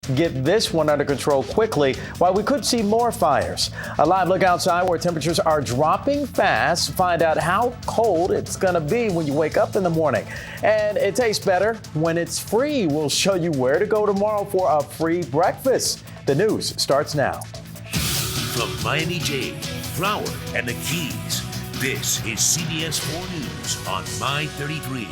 get this one under control quickly while we could see more fires. A live look outside where temperatures are dropping fast. Find out how cold it's going to be when you wake up in the morning. And it tastes better when it's free. We'll show you where to go tomorrow for a free breakfast. The news starts now. From Miami-Dade, Broward, and the Keys, this is CBS 4 News on My 33.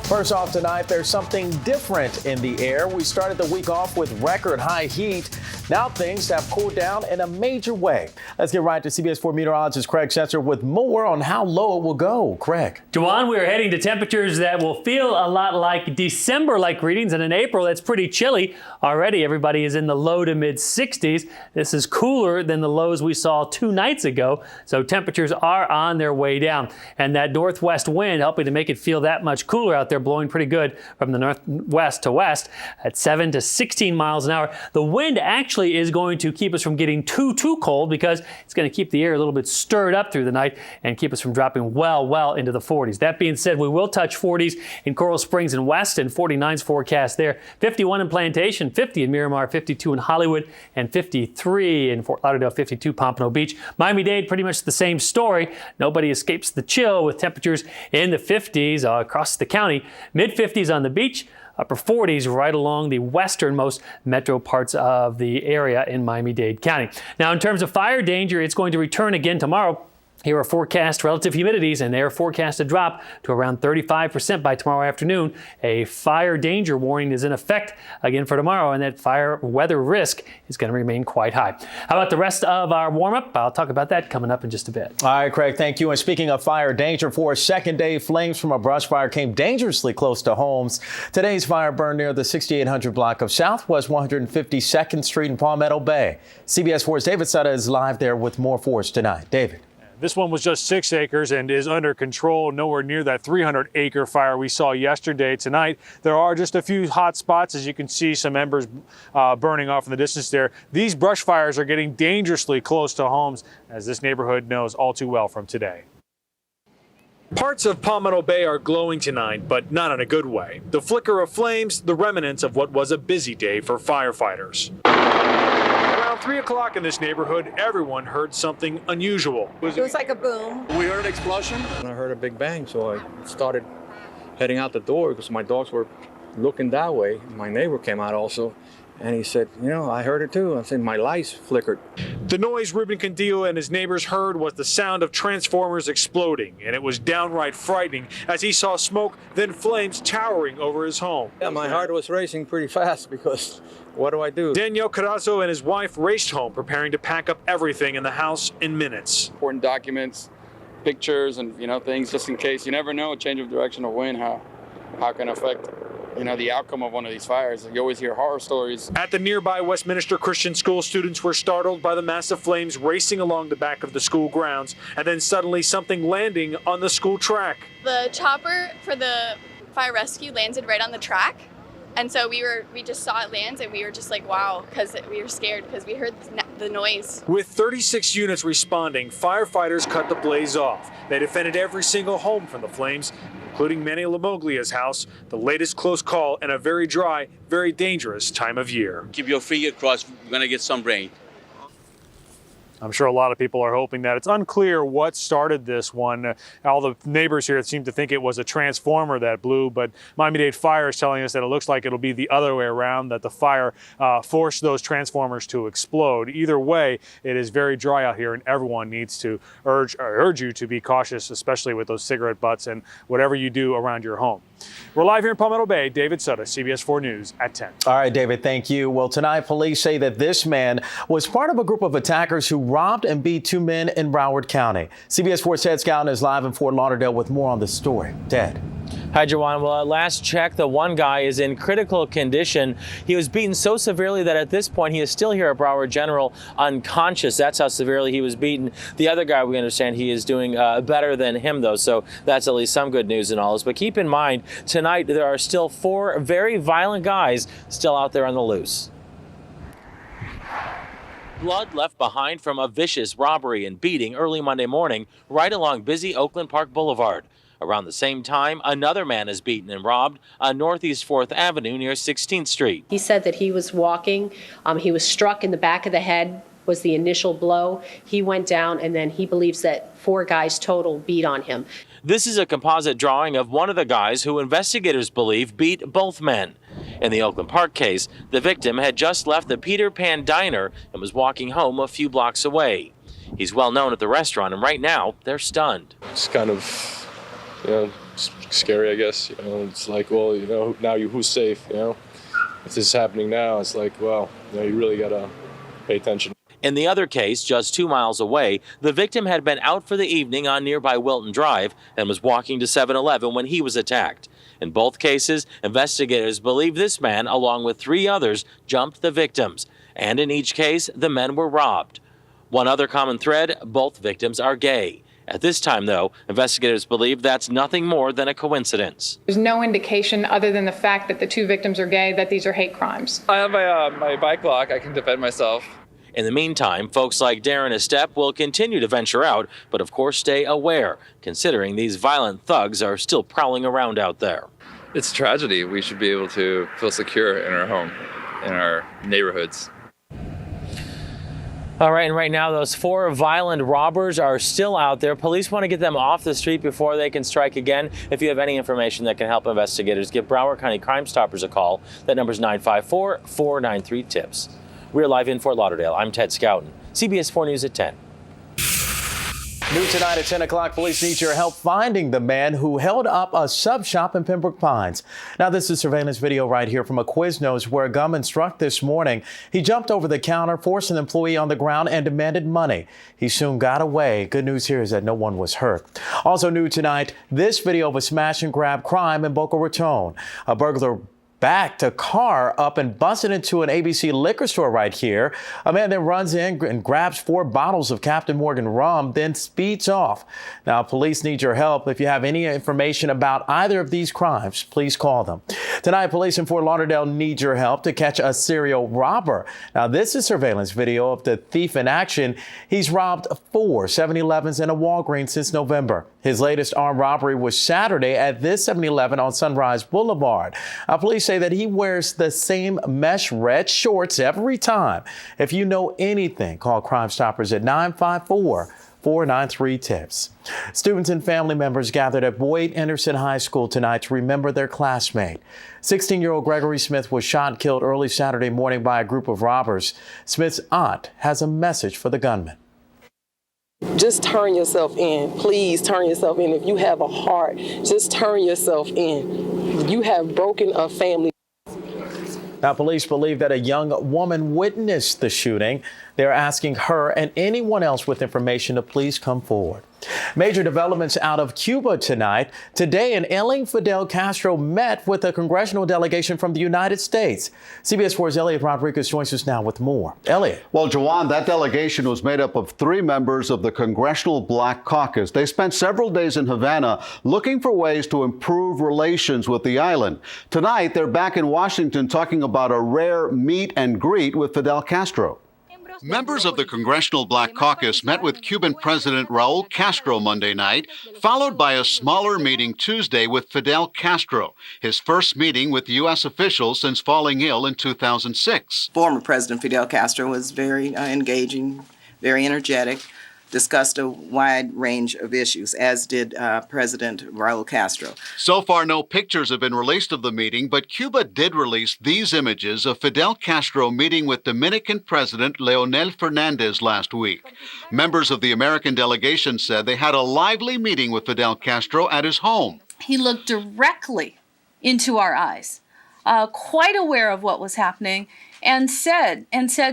First off tonight, there's something different in the air. We started the week off with record high heat. Now things have cooled down in a major way. Let's get right to CBS 4 meteorologist Craig Setzer with more on how low it will go. Craig. Juwan, we are heading to temperatures that will feel a lot like December-like readings, and in April it's pretty chilly. Already everybody is in the low to mid 60s. This is cooler than the lows we saw 2 nights ago, so temperatures are on their way down. And that northwest wind helping to make it feel that much cooler out there, blowing pretty good from the northwest to west at 7 to 16 miles an hour. The wind actually is going to keep us from getting too cold because it's going to keep the air a little bit stirred up through the night and keep us from dropping well into the 40s. That being said, we will touch 40s in Coral Springs and West, and 49's forecast there. 51 in Plantation, 50 in Miramar, 52 in Hollywood, and 53 in Fort Lauderdale, 52 Pompano Beach. Miami-Dade, pretty much the same story. Nobody escapes the chill with temperatures in the 50s across the county. Mid-50s on the beach, upper 40s right along the westernmost metro parts of the area in Miami-Dade County. Now, in terms of fire danger, it's going to return again tomorrow. Here are forecast relative humidities, and they are forecast to drop to around 35% by tomorrow afternoon. A fire danger warning is in effect again for tomorrow, and that fire weather risk is going to remain quite high. How about the rest of our warm-up? I'll talk about that coming up in just a bit. All right, Craig, thank you. And speaking of fire danger, for a second day, flames from a brush fire came dangerously close to homes. Today's fire burned near the 6800 block of Southwest 152nd Street in Palmetto Bay. CBS 4's David Sutter is live there with more for us tonight. David. This one was just 6 acres and is under control, nowhere near that 300-acre fire we saw yesterday. Tonight, there are just a few hot spots. As you can see, some embers burning off in the distance there. These brush fires are getting dangerously close to homes, as this neighborhood knows all too well from today. Parts of Palmetto Bay are glowing tonight, but not in a good way. The flicker of flames, the remnants of what was a busy day for firefighters. Around 3 o'clock in this neighborhood, everyone heard something unusual. It was like a boom. We heard an explosion. And I heard a big bang, so I started heading out the door because my dogs were looking that way. My neighbor came out also, and he said, you know, I heard it too. I said, my lights flickered. The noise Ruben Candillo and his neighbors heard was the sound of transformers exploding, and it was downright frightening as he saw smoke, then flames towering over his home. Yeah, my heart was racing pretty fast because what do I do? Daniel Carrazzo and his wife raced home, preparing to pack up everything in the house in minutes. Important documents, pictures, and things just in case. You never know a change of direction of wind, how can affect the outcome of one of these fires. You always hear horror stories. At the nearby Westminster Christian School, students were startled by the massive flames racing along the back of the school grounds, and then suddenly something landing on the school track. The chopper for the fire rescue landed right on the track. And so we just saw it land, and we were just like, wow, because we were scared because we heard the noise. With 36 units responding, firefighters cut the blaze off. They defended every single home from the flames, including Manny Lamoglia's house, the latest close call in a very dry, very dangerous time of year. Keep your finger crossed, we're going to get some rain. I'm sure a lot of people are hoping that. It's unclear what started this one. All the neighbors here seem to think it was a transformer that blew, but Miami-Dade Fire is telling us that it looks like it'll be the other way around, that the fire forced those transformers to explode. Either way, it is very dry out here, and everyone needs to urge you to be cautious, especially with those cigarette butts and whatever you do around your home. We're live here in Palmetto Bay. David Sutter, CBS 4 News at 10. All right, David, thank you. Well, tonight, police say that this man was part of a group of attackers who robbed and beat 2 men in Broward County. CBS 4's Ted Scouten is live in Fort Lauderdale with more on the story. Ted. Hi, Jawan. Well, at last check, the one guy is in critical condition. He was beaten so severely that at this point he is still here at Broward General unconscious. That's how severely he was beaten. The other guy, we understand he is doing better than him, though, so that's at least some good news in all this. But keep in mind, tonight there are still 4 very violent guys still out there on the loose. Blood left behind from a vicious robbery and beating early Monday morning right along busy Oakland Park Boulevard. Around the same time, another man is beaten and robbed on Northeast 4th Avenue near 16th Street. He said that he was walking, he was struck in the back of the head, was the initial blow. He went down, and then he believes that 4 guys total beat on him. This is a composite drawing of one of the guys who investigators believe beat both men. In the Oakland Park case, the victim had just left the Peter Pan Diner and was walking home a few blocks away. He's well known at the restaurant, and right now they're stunned. It's kind of, scary, I guess. It's like, well, now who's safe? If this is happening now, it's like, well, you really gotta pay attention. In the other case, just 2 miles away, the victim had been out for the evening on nearby Wilton Drive and was walking to 7-Eleven when he was attacked. In both cases, investigators believe this man, along with 3 others, jumped the victims. And in each case, the men were robbed. One other common thread, both victims are gay. At this time, though, investigators believe that's nothing more than a coincidence. There's no indication other than the fact that the 2 victims are gay that these are hate crimes. I have my bike lock. I can defend myself. In the meantime, folks like Darren Estep will continue to venture out, but of course stay aware, considering these violent thugs are still prowling around out there. It's a tragedy. We should be able to feel secure in our home, in our neighborhoods. All right, and right now those 4 violent robbers are still out there. Police want to get them off the street before they can strike again. If you have any information that can help investigators, give Broward County Crime Stoppers a call. That number's 954-493-TIPS. We're live in Fort Lauderdale. I'm Ted Scouten, CBS 4 News at 10. New tonight at 10 o'clock, police need your help finding the man who held up a sub shop in Pembroke Pines. Now, this is surveillance video right here from a Quiznos where a gunman struck this morning. He jumped over the counter, forced an employee on the ground, and demanded money. He soon got away. Good news here is that no one was hurt. Also new tonight, this video of a smash and grab crime in Boca Raton. A burglar backed a car up and busted into an ABC liquor store right here. A man then runs in and grabs 4 bottles of Captain Morgan rum, then speeds off. Now, police need your help. If you have any information about either of these crimes, please call them. Tonight, police in Fort Lauderdale need your help to catch a serial robber. Now, this is surveillance video of the thief in action. He's robbed 4 7-Elevens and a Walgreens since November. His latest armed robbery was Saturday at this 7-Eleven on Sunrise Boulevard. Police say that he wears the same mesh red shorts every time. If you know anything, call Crime Stoppers at 954-493-TIPS. Students and family members gathered at Boyd Anderson High School tonight to remember their classmate. 16-year-old Gregory Smith was shot and killed early Saturday morning by a group of robbers. Smith's aunt has a message for the gunman. Just turn yourself in. Please turn yourself in. If you have a heart, just turn yourself in. You have broken a family. Now, police believe that a young woman witnessed the shooting. They're asking her and anyone else with information to please come forward. Major developments out of Cuba tonight. Today, an ailing Fidel Castro met with a congressional delegation from the United States. CBS 4's Elliot Rodriguez joins us now with more. Elliot. Well, Jawan, that delegation was made up of 3 members of the Congressional Black Caucus. They spent several days in Havana looking for ways to improve relations with the island. Tonight, they're back in Washington talking about a rare meet and greet with Fidel Castro. Members of the Congressional Black Caucus met with Cuban President Raul Castro Monday night, followed by a smaller meeting Tuesday with Fidel Castro, his first meeting with U.S. officials since falling ill in 2006. Former President Fidel Castro was very engaging, very energetic, discussed a wide range of issues, as did President Raul Castro. So far, no pictures have been released of the meeting, but Cuba did release these images of Fidel Castro meeting with Dominican President Leonel Fernandez last week. Members of the American delegation said they had a lively meeting with Fidel Castro at his home. He looked directly into our eyes, quite aware of what was happening, and said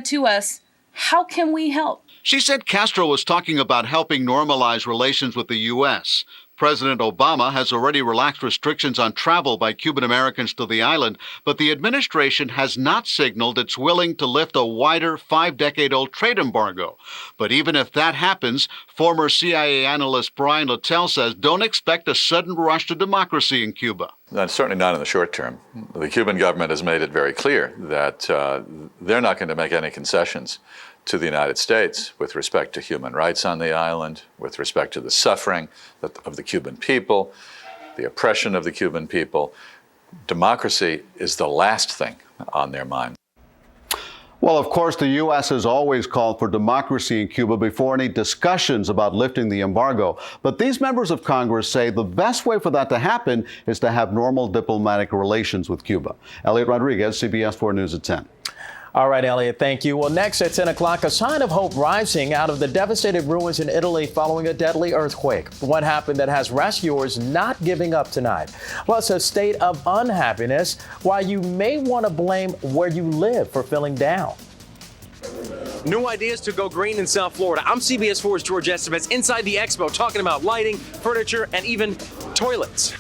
to us, "How can we help?" She said Castro was talking about helping normalize relations with the U.S. President Obama has already relaxed restrictions on travel by Cuban Americans to the island, but the administration has not signaled it's willing to lift a wider 5-decade-old trade embargo. But even if that happens, former CIA analyst Brian Littell says don't expect a sudden rush to democracy in Cuba. Certainly not in the short term. The Cuban government has made it very clear that they're not going to make any concessions to the United States with respect to human rights on the island, with respect to the suffering of the Cuban people, the oppression of the Cuban people. Democracy is the last thing on their mind. Well, of course, the U.S. has always called for democracy in Cuba before any discussions about lifting the embargo. But these members of Congress say the best way for that to happen is to have normal diplomatic relations with Cuba. Elliot Rodriguez, CBS 4 News at 10. All right, Elliot, thank you. Well, next at 10 o'clock, a sign of hope rising out of the devastated ruins in Italy following a deadly earthquake. What happened that has rescuers not giving up tonight? Plus, a state of unhappiness, why you may want to blame where you live for feeling down. New ideas to go green in South Florida. I'm CBS 4's George Estevez inside the expo talking about lighting, furniture, and even toilets.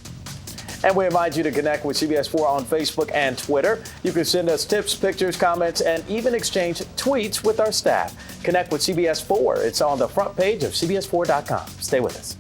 And we invite you to connect with CBS 4 on Facebook and Twitter. You can send us tips, pictures, comments, and even exchange tweets with our staff. Connect with CBS 4. It's on the front page of CBS4.com. Stay with us.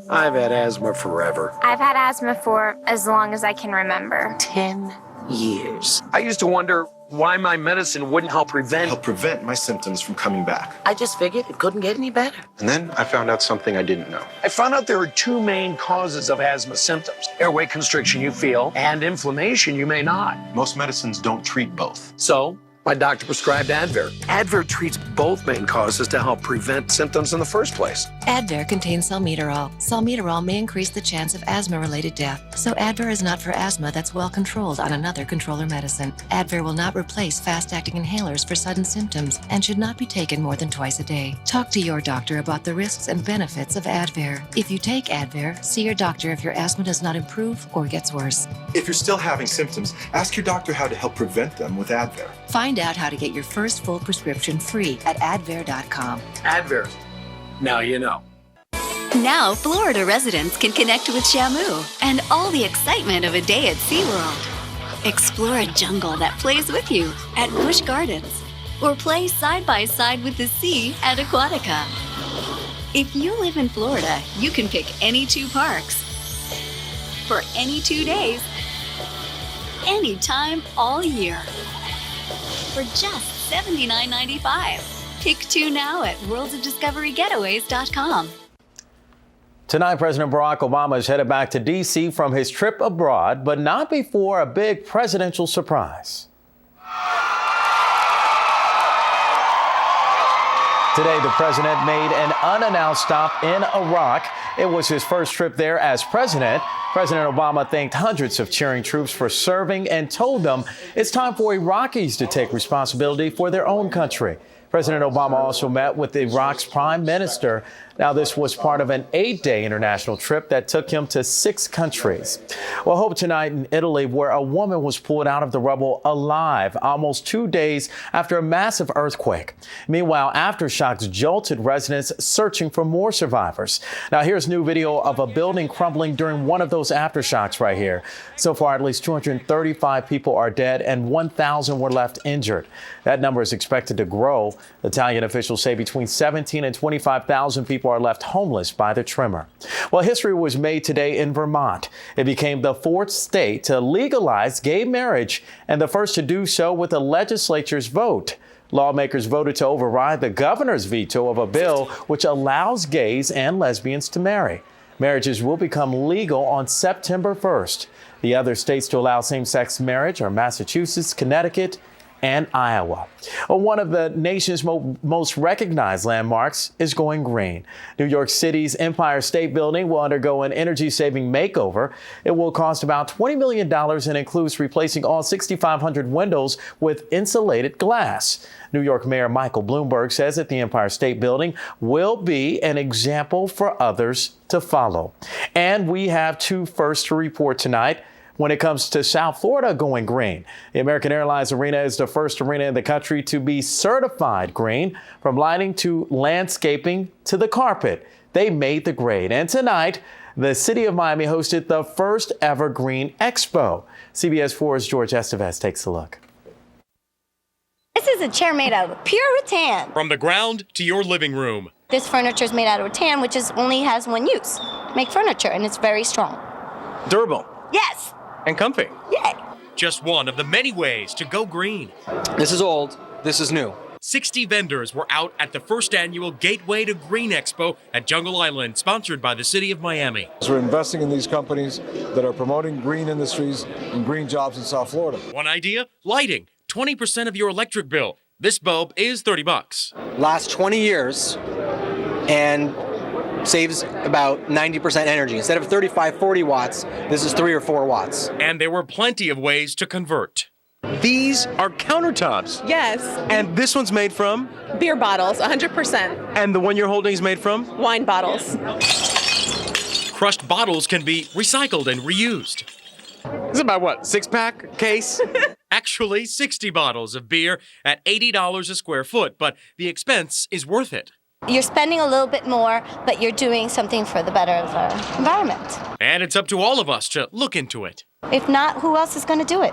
I've had asthma forever. I've had asthma for as long as I can remember. 10 years. I used to wonder why my medicine wouldn't help prevent my symptoms from coming back. I just figured it couldn't get any better. And then I found out something I didn't know. I found out there are two main causes of asthma symptoms. Airway constriction you feel, and inflammation you may not. Most medicines don't treat both. So my doctor prescribed Advair. Advair treats both main causes to help prevent symptoms in the first place. Advair contains salmeterol. Salmeterol may increase the chance of asthma-related death, so Advair is not for asthma that's well controlled on another controller medicine. Advair will not replace fast-acting inhalers for sudden symptoms and should not be taken more than twice a day. Talk to your doctor about the risks and benefits of Advair. If you take Advair, see your doctor if your asthma does not improve or gets worse. If you're still having symptoms, ask your doctor how to help prevent them with Advair. Find out how to get your first full prescription free at Advair.com. Advair. Now you know. Now, Florida residents can connect with Shamu and all the excitement of a day at SeaWorld. Explore a jungle that plays with you at Busch Gardens, or play side by side with the sea at Aquatica. If you live in Florida, you can pick any two parks for any 2 days, anytime all year, for just $79.95. Pick two now at worldsofdiscoverygetaways.com. Tonight, President Barack Obama is headed back to D.C. from his trip abroad, but not before a big presidential surprise. Today, the president made an unannounced stop in Iraq. It was his first trip there as president. President Obama thanked hundreds of cheering troops for serving and told them it's time for Iraqis to take responsibility for their own country. President Obama also met with Iraq's prime minister. Now, this was part of an 8-day international trip that took him to 6 countries. Well, hope tonight in Italy, where a woman was pulled out of the rubble alive almost 2 days after a massive earthquake. Meanwhile, aftershocks jolted residents searching for more survivors. Now, here's new video of a building crumbling during one of those aftershocks right here. So far, at least 235 people are dead and 1,000 were left injured. That number is expected to grow. Italian officials say between 17 and 25,000 people are left homeless by the tremor. Well, history was made today in Vermont. It became the 4th state to legalize gay marriage and the first to do so with the legislature's vote. Lawmakers voted to override the governor's veto of a bill which allows gays and lesbians to marry. Marriages will become legal on September 1st. The other states to allow same-sex marriage are Massachusetts, Connecticut, and Iowa. One of the nation's most recognized landmarks is going green. New York City's Empire State Building will undergo an energy-saving makeover. It will cost about $20 million and includes replacing all 6,500 windows with insulated glass. New York Mayor Michael Bloomberg says that the Empire State Building will be an example for others to follow. And we have 2 firsts to report tonight when it comes to South Florida going green. The American Airlines Arena is the first arena in the country to be certified green. From lighting to landscaping to the carpet, they made the grade. And tonight, the city of Miami hosted the first ever Green Expo. CBS 4's George Estevez takes a look. This is a chair made out of pure rattan. From the ground to your living room. This furniture is made out of rattan, which only has one use. Make furniture, and it's very strong. Durable. Yes. And comfy. Yay. just one of the many ways to go green. This is old, this is new. 60 vendors were out at the first annual Gateway to Green Expo at Jungle Island, sponsored by the City of Miami. We're investing in these companies that are promoting green industries and green jobs in South Florida. One idea, lighting, 20% of your electric bill. This bulb is $30. Lasts 20 years and saves about 90% energy. Instead of 35, 40 watts, this is 3 or 4 watts. And there were plenty of ways to convert. These are countertops. Yes. And this one's made from? Beer bottles, 100%. And the one you're holding is made from? Wine bottles. Crushed bottles can be recycled and reused. This is about what, 6-pack case? Actually, 60 bottles of beer at $80 a square foot, but the expense is worth it. You're spending a little bit more, but you're doing something for the better of the environment. And it's up to all of us to look into it. If not, who else is going to do it?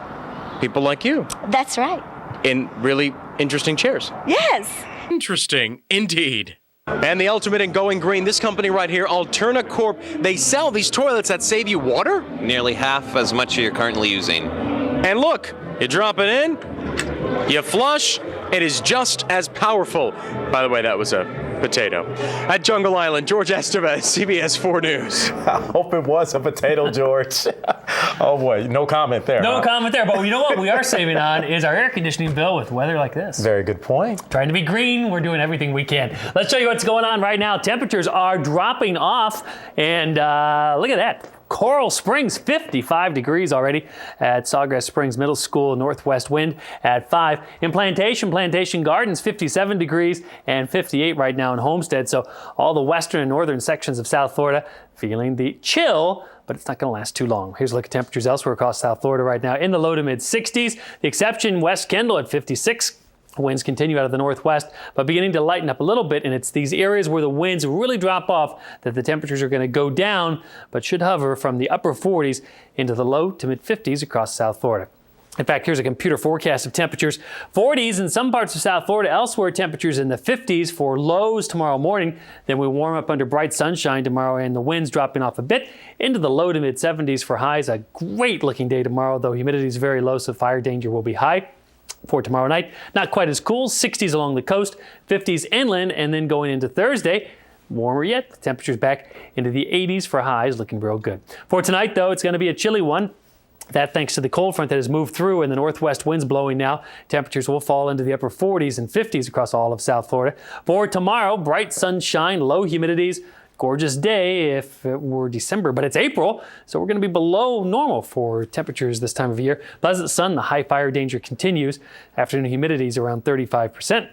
People like you. That's right. In really interesting chairs. Yes. Interesting, indeed. And the ultimate in going green, this company right here, Alterna Corp, they sell these toilets that save you water? Nearly half as much you're currently using. And look, you drop it in, you flush, it is just as powerful. By the way, that was a potato. At Jungle Island, George Estevez, CBS 4 News. I hope it was a potato, George. Oh boy, no comment there. No comment there, but you know what we are saving on is our air conditioning bill with weather like this. Very good point. Trying to be green, we're doing everything we can. Let's show you what's going on right now. Temperatures are dropping off, and look at that. Coral Springs, 55 degrees already at Sawgrass Springs Middle School, northwest wind at 5. In Plantation Gardens, 57 degrees and 58 right now in Homestead. So all the western and northern sections of South Florida feeling the chill, but it's not going to last too long. Here's a look at temperatures elsewhere across South Florida right now in the low to mid 60s. The exception, West Kendall at 56. Winds continue out of the northwest, but beginning to lighten up a little bit, and it's these areas where the winds really drop off that the temperatures are going to go down, but should hover from the upper 40s into the low to mid 50s across South Florida. In fact, here's a computer forecast of temperatures. 40s in some parts of South Florida. Elsewhere, temperatures in the 50s for lows tomorrow morning. Then we warm up under bright sunshine tomorrow, and the winds dropping off a bit into the low to mid 70s for highs. A great looking day tomorrow, though humidity is very low, so fire danger will be high. For tomorrow night, not quite as cool, 60s along the coast, 50s inland, and then going into Thursday, warmer yet, the temperatures back into the 80s for highs, looking real good. For tonight, though, it's going to be a chilly one. That thanks to the cold front that has moved through and the northwest winds blowing now. Temperatures will fall into the upper 40s and 50s across all of South Florida. For tomorrow, bright sunshine, low humidities. Gorgeous day if it were December, but it's April, so we're going to be below normal for temperatures this time of year. Pleasant sun, the high fire danger continues. Afternoon humidity is around 35%.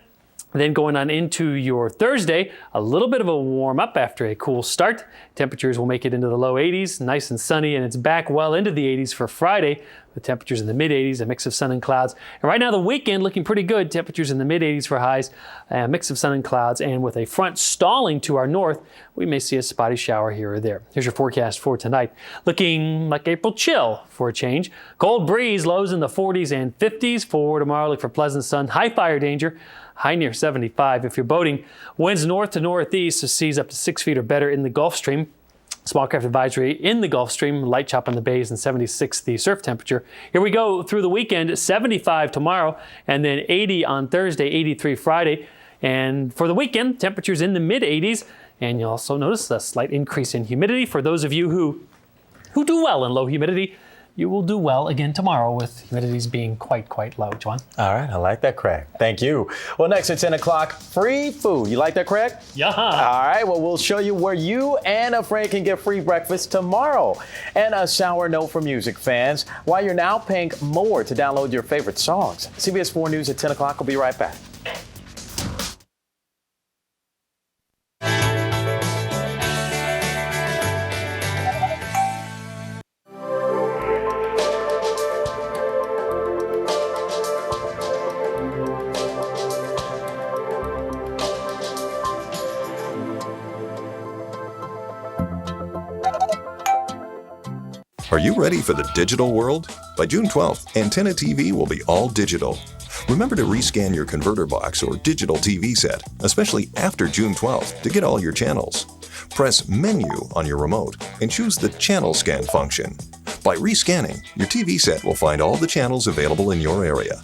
Then going on into your Thursday, a little bit of a warm up after a cool start. Temperatures will make it into the low 80s, nice and sunny, and it's back well into the 80s for Friday. The temperatures in the mid 80s, a mix of sun and clouds. And right now the weekend looking pretty good. Temperatures in the mid 80s for highs, a mix of sun and clouds. And with a front stalling to our north, we may see a spotty shower here or there. Here's your forecast for tonight. Looking like April chill for a change. Cold breeze, lows in the 40s and 50s. For tomorrow, look for pleasant sun, high fire danger. High near 75 if you're boating. Winds north to northeast, so seas up to 6 feet or better in the Gulf Stream. Small craft advisory in the Gulf Stream, light chop on the bays, and 76 the surf temperature. Here we go through the weekend, 75 tomorrow, and then 80 on Thursday, 83 Friday. And for the weekend, temperatures in the mid 80s, and you'll also notice a slight increase in humidity. For those of you who do well in low humidity, you will do well again tomorrow with humidities being quite low. John? All right, I like that, Craig. Thank you. Well, next at 10 o'clock, free food. You like that, Craig? Yeah. All right, well, we'll show you where you and a friend can get free breakfast tomorrow. And a sour note for music fans. Why you're now paying more to download your favorite songs. CBS 4 News at 10 o'clock. We'll be right back. Are you ready for the digital world? By June 12th, Antenna TV will be all digital. Remember to rescan your converter box or digital TV set, especially after June 12th, to get all your channels. Press Menu on your remote and choose the Channel Scan function. By rescanning, your TV set will find all the channels available in your area.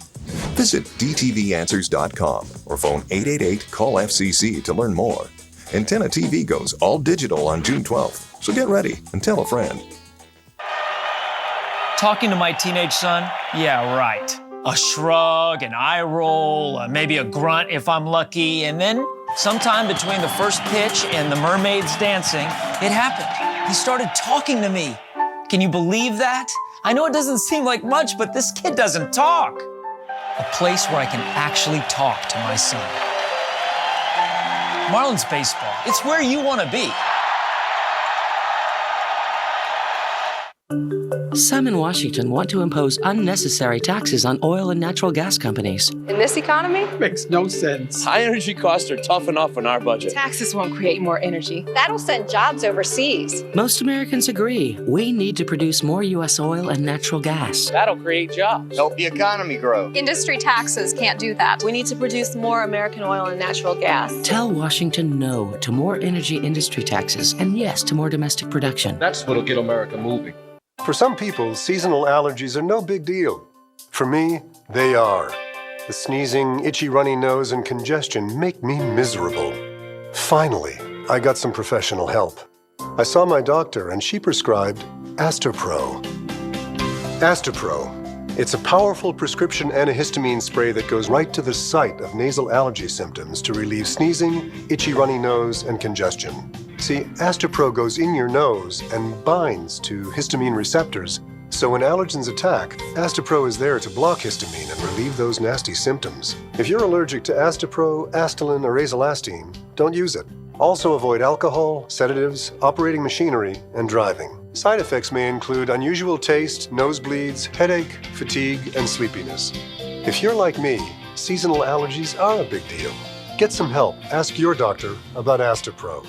Visit dtvanswers.com or phone 888-CALL-FCC to learn more. Antenna TV goes all digital on June 12th, so get ready and tell a friend. Talking to my teenage son? Yeah, right. A shrug, an eye roll, maybe a grunt if I'm lucky, and then sometime between the first pitch and the mermaids dancing, it happened. He started talking to me. Can you believe that? I know it doesn't seem like much, but this kid doesn't talk. A place where I can actually talk to my son. Marlins baseball, it's where you want to be. Some in Washington want to impose unnecessary taxes on oil and natural gas companies. In this economy? Makes no sense. High energy costs are tough enough on our budget. Taxes won't create more energy. That'll send jobs overseas. Most Americans agree we need to produce more U.S. oil and natural gas. That'll create jobs. Help the economy grow. Industry taxes can't do that. We need to produce more American oil and natural gas. Tell Washington no to more energy industry taxes and yes to more domestic production. That's what'll get America moving. For some people, seasonal allergies are no big deal. For me, they are. The sneezing, itchy runny nose, and congestion make me miserable. Finally, I got some professional help. I saw my doctor and she prescribed Astepro. Astepro. It's a powerful prescription antihistamine spray that goes right to the site of nasal allergy symptoms to relieve sneezing, itchy runny nose, and congestion. See, Astepro goes in your nose and binds to histamine receptors, so when allergens attack, Astepro is there to block histamine and relieve those nasty symptoms. If you're allergic to Astepro, Astelin, or Azolastine, don't use it. Also avoid alcohol, sedatives, operating machinery, and driving. Side effects may include unusual taste, nosebleeds, headache, fatigue, and sleepiness. If you're like me, seasonal allergies are a big deal. Get some help. Ask your doctor about Astepro.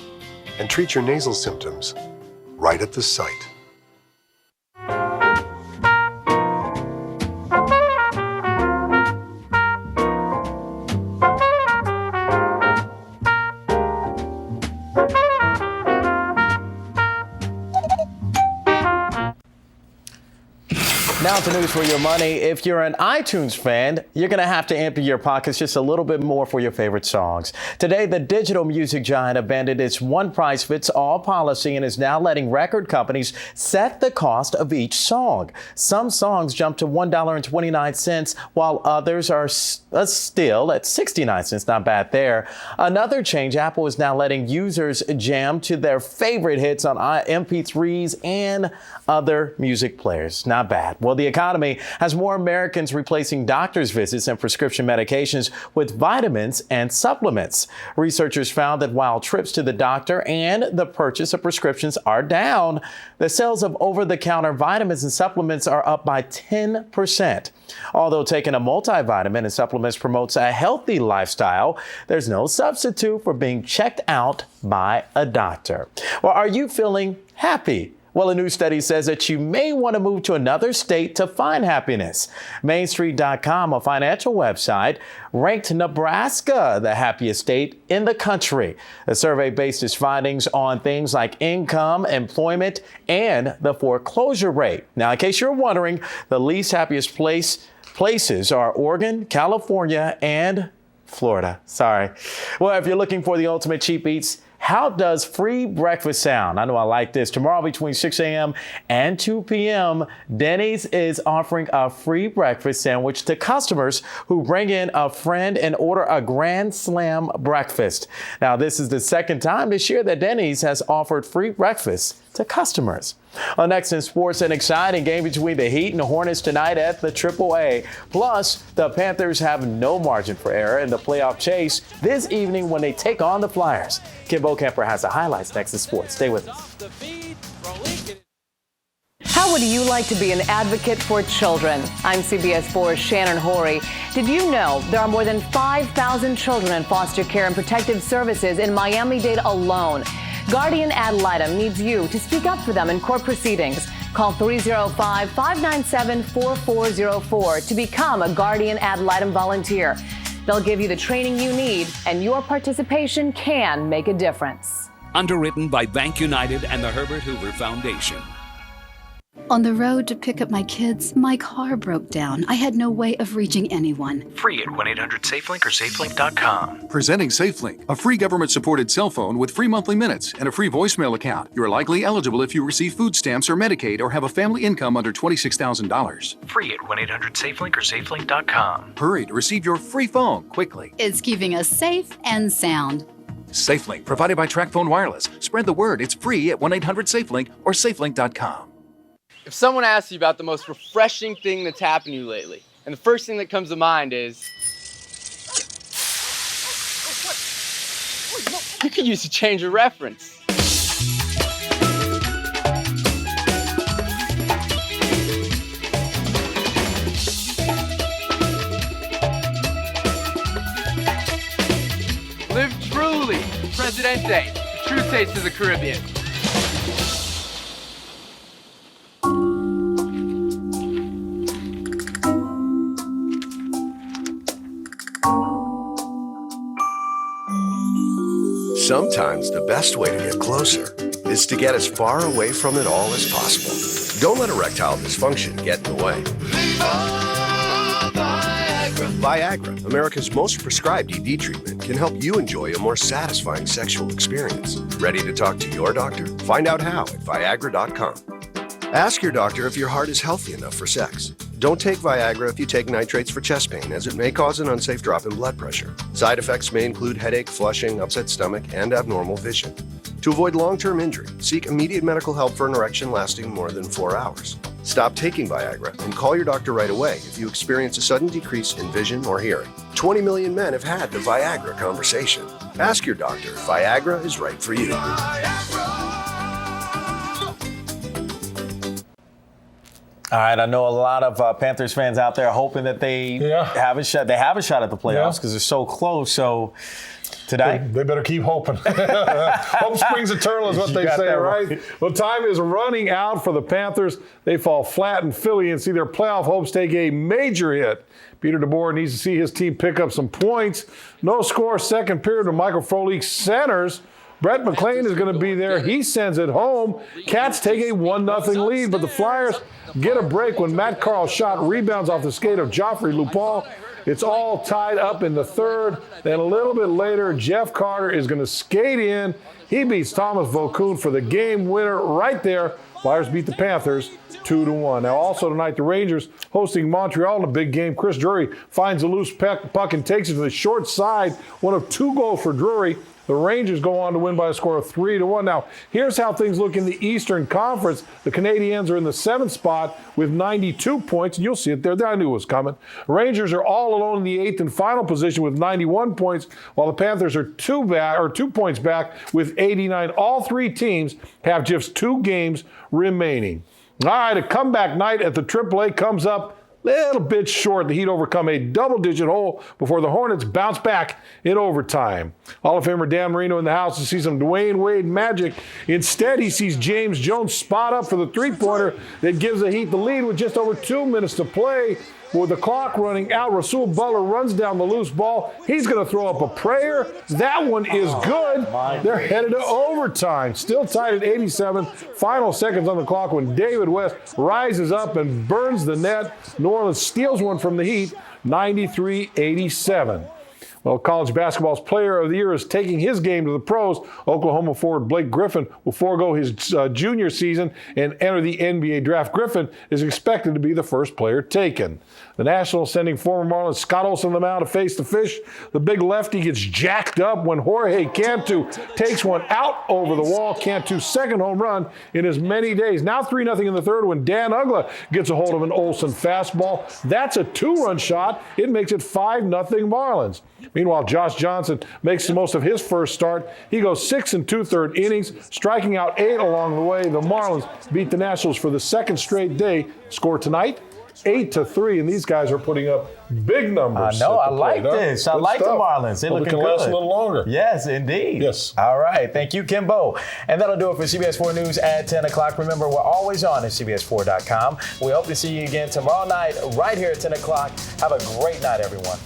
And treat your nasal symptoms right at the site. Now to news for your money. If you're an iTunes fan, you're going to have to empty your pockets just a little bit more for your favorite songs. Today, the digital music giant abandoned its one-price-fits-all policy and is now letting record companies set the cost of each song. Some songs jump to $1.29, while others are still at 69 cents. Not bad there. Another change, Apple is now letting users jam to their favorite hits on MP3s and other music players. Not bad. Well, the economy has more Americans replacing doctor's visits and prescription medications with vitamins and supplements. Researchers found that while trips to the doctor and the purchase of prescriptions are down, the sales of over-the-counter vitamins and supplements are up by 10%. Although taking a multivitamin and supplements promotes a healthy lifestyle, there's no substitute for being checked out by a doctor. Well, are you feeling happy? Well, a new study says that you may want to move to another state to find happiness. MainStreet.com, a financial website, ranked Nebraska the happiest state in the country. The survey based its findings on things like income, employment, and the foreclosure rate. Now, in case you're wondering, the least happiest places are Oregon, California, and Florida. Sorry. Well, if you're looking for the ultimate cheap eats, how does free breakfast sound? I know I like this. Tomorrow between 6 a.m. and 2 p.m., Denny's is offering a free breakfast sandwich to customers who bring in a friend and order a Grand Slam breakfast. Now, this is the second time this year that Denny's has offered free breakfast to customers. Next in sports, an exciting game between the Heat and the Hornets tonight at the AAA. Plus, the Panthers have no margin for error in the playoff chase this evening when they take on the Flyers. Kim Bocamper has the highlights next in sports. Stay with us. How would you like to be an advocate for children? I'm CBS 4's Shannon Horry. Did you know there are more than 5,000 children in foster care and protective services in Miami-Dade alone? Guardian Ad Litem needs you to speak up for them in court proceedings. Call 305-597-4404 to become a Guardian Ad Litem volunteer. They'll give you the training you need, and your participation can make a difference. Underwritten by Bank United and the Herbert Hoover Foundation. On the road to pick up my kids, my car broke down. I had no way of reaching anyone. Free at 1-800-SAFELINK or SafeLink.com. Presenting SafeLink, a free government-supported cell phone with free monthly minutes and a free voicemail account. You're likely eligible if you receive food stamps or Medicaid or have a family income under $26,000. Free at 1-800-SAFELINK or SafeLink.com. Hurry to receive your free phone quickly. It's keeping us safe and sound. SafeLink, provided by TracFone Wireless. Spread the word. It's free at 1-800-SAFELINK or SafeLink.com. If someone asks you about the most refreshing thing that's happened to you lately, and the first thing that comes to mind is, you could use a change of reference. Live truly, Presidente, the true taste of the Caribbean. Sometimes the best way to get closer is to get as far away from it all as possible. Don't let erectile dysfunction get in the way. Viagra, America's most prescribed ED treatment, can help you enjoy a more satisfying sexual experience. Ready to talk to your doctor? Find out how at Viagra.com. Ask your doctor if your heart is healthy enough for sex. Don't take Viagra if you take nitrates for chest pain, as it may cause an unsafe drop in blood pressure. Side effects may include headache, flushing, upset stomach, and abnormal vision. To avoid long-term injury, seek immediate medical help for an erection lasting more than 4 hours. Stop taking Viagra and call your doctor right away if you experience a sudden decrease in vision or hearing. 20 million men have had the Viagra conversation. Ask your doctor if Viagra is right for you. All right, I know a lot of Panthers fans out there hoping that they have a shot. They have a shot at the playoffs because they're so close. So today, they better keep hoping. Hope springs eternal is what they say, right? Well, time is running out for the Panthers. They fall flat in Philly and see their playoff hopes take a major hit. Peter DeBoer needs to see his team pick up some points. No score, second period to Michael Frolik centers. Brett McClain is going to be there. He sends it home. Cats take a 1-0 lead, but the Flyers get a break when Matt Carl's shot rebounds off the skate of Joffrey Lupul. It's all tied up in the third. Then a little bit later, Jeff Carter is going to skate in. He beats Thomas Vokoun for the game winner right there. Flyers beat the Panthers 2-1. Now also tonight, the Rangers hosting Montreal in a big game. Chris Drury finds a loose puck and takes it to the short side. One of 2 goals for Drury. The Rangers go on to win by a score of 3-1. Now, here's how things look in the Eastern Conference. The Canadiens are in the 7th spot with 92 points, and you'll see it there. I knew it was coming. Rangers are all alone in the 8th and final position with 91 points, while the Panthers are 2 points back with 89. All 3 teams have just 2 games remaining. All right, a comeback night at the AAA comes up little bit short. The Heat overcome a double-digit hole before the Hornets bounce back in overtime. Hall of Famer Dan Marino in the house to see some Dwayne Wade magic. Instead, he sees James Jones spot up for the three-pointer that gives the Heat the lead with just over 2 minutes to play. With the clock running out, Rasul Butler runs down the loose ball. He's going to throw up a prayer. That one is good. They're headed to overtime. Still tied at 87. Final seconds on the clock when David West rises up and burns the net. New Orleans steals one from the Heat, 93-87. Well, college basketball's player of the year is taking his game to the pros. Oklahoma forward Blake Griffin will forego his junior season and enter the NBA draft. Griffin is expected to be the first player taken. The Nationals sending former Marlins Scott Olsen to the mound to face the Fish. The big lefty gets jacked up when Jorge Cantu takes one out over the wall. Cantu's second home run in as many days. Now 3-0 in the third when Dan Uggla gets a hold of an Olsen fastball. That's a 2-run shot. It makes it 5-0 Marlins. Meanwhile, Josh Johnson makes the most of his first start. He goes 6 2/3 innings, striking out 8 along the way. The Marlins beat the Nationals for the second straight day. Score tonight, 8-3, and these guys are putting up big numbers. I know. I like this. I like the Marlins. They're looking good. Last a little longer. Yes, indeed. Yes. All right. Thank you, Kimbo. And that'll do it for CBS 4 News at 10 o'clock. Remember, we're always on at CBS4.com. We hope to see you again tomorrow night right here at 10 o'clock. Have a great night, everyone.